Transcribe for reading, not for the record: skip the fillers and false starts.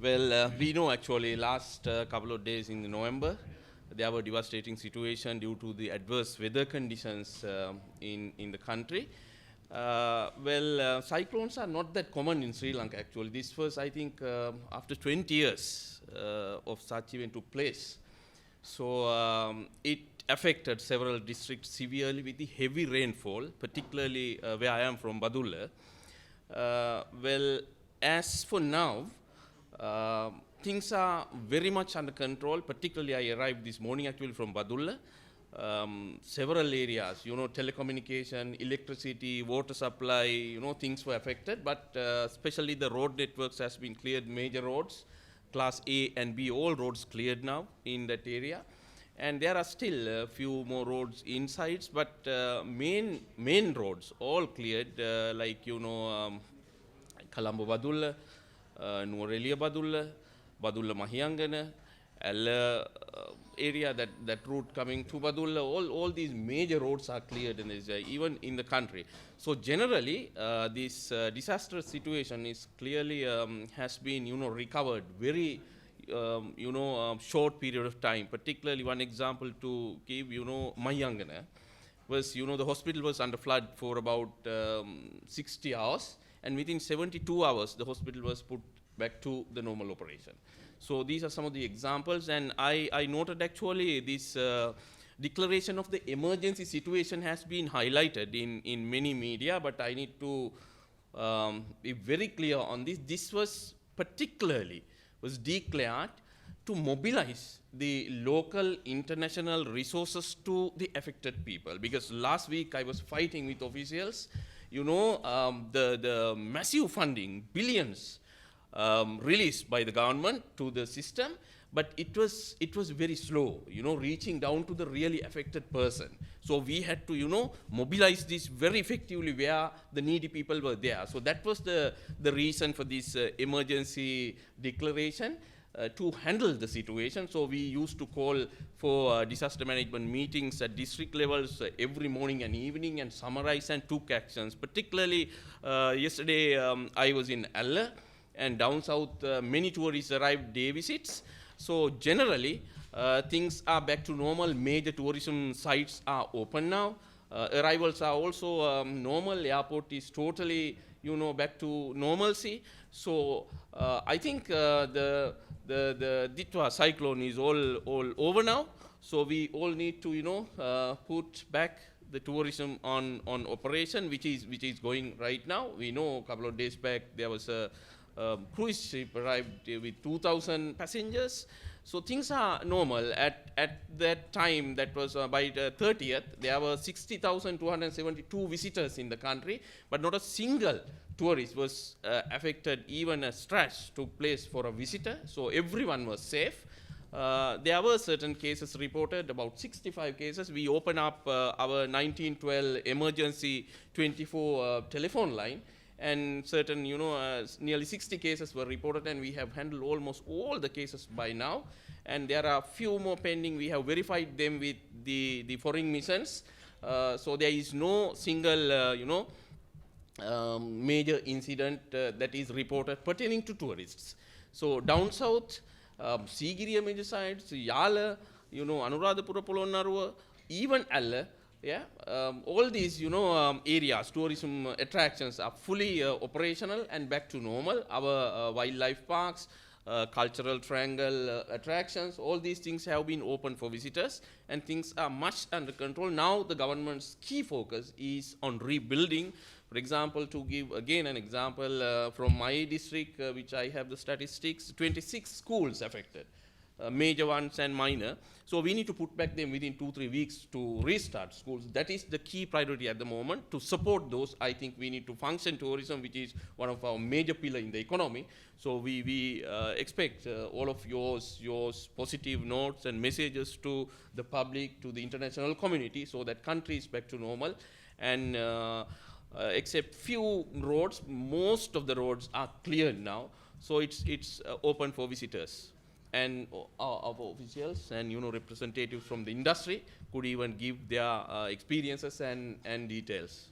Well, we know actually last couple of days in November, there were devastating situation due to the adverse weather conditions in the country. Cyclones are not that common in Sri Lanka actually. This was, I think, after 20 years of such event took place. So it affected several districts severely with the heavy rainfall, particularly where I am from, Badulla. As for now, things are very much under control. Particularly, I arrived this morning actually from Badulla. Several areas, telecommunication, electricity, water supply, things were affected. But especially the road networks has been cleared. Major roads, class A and B, all roads cleared now in that area. And there are still a few more roads inside, but main roads all cleared, Colombo Badulla, Nuwarelia Badulla, Badulla Mahiyangana, Alla area, that route coming to Badulla, all these major roads are cleared in this, even in the country. So generally, this disastrous situation is clearly has been recovered very short period of time. Particularly one example to give, Mahiyangana was, the hospital was under flood for about 60 hours. And within 72 hours, the hospital was put back to the normal operation. So these are some of the examples. And I noted actually this declaration of the emergency situation has been highlighted in many media, but I need to be very clear on this. This was declared to mobilize the local international resources to the affected people. Because last week I was fighting with officials, the massive funding, billions released by the government to the system, but it was very slow, reaching down to the really affected person. So we had to, mobilize this very effectively where the needy people were there. So that was the reason for this emergency declaration. To handle the situation. So we used to call for disaster management meetings at district levels every morning and evening and summarize and took actions. Particularly yesterday I was in Alla, and down south many tourists arrived day visits. So generally things are back to normal. Major tourism sites are open now. Arrivals are also normal. Airport is totally back to normalcy. So I think the Ditwa cyclone is all over now. So we all need to put back the tourism on operation, which is going right now. We know a couple of days back there was a cruise ship arrived with 2,000 passengers. So things are normal. At that time, that was by the 30th, there were 60,272 visitors in the country, but not a single tourist was affected. Even a scratch took place for a visitor. So everyone was safe. There were certain cases reported, about 65 cases. We opened up our 1912 emergency 24 telephone line. And certain, nearly 60 cases were reported, and we have handled almost all the cases by now. And there are a few more pending. We have verified them with the foreign missions. So there is no single, major incident that is reported pertaining to tourists. So down south, Sigiriya major sites, Yala, Anuradhapura Polonnaruwa, even Alla, all these, areas, tourism attractions are fully operational and back to normal. Our wildlife parks, cultural triangle attractions, all these things have been open for visitors, and things are much under control. Now the government's key focus is on rebuilding. For example, to give again an example from my district, which I have the statistics, 26 schools affected. Major ones and minor. So we need to put back them within 2-3 weeks to restart schools. That is the key priority at the moment. To support those, I think we need to function tourism, which is one of our major pillar in the economy. So we expect all of yours positive notes and messages to the public, to the international community, so that country is back to normal. And except few roads, most of the roads are cleared now. So it's open for visitors. And our officials and representatives from the industry could even give their experiences and details.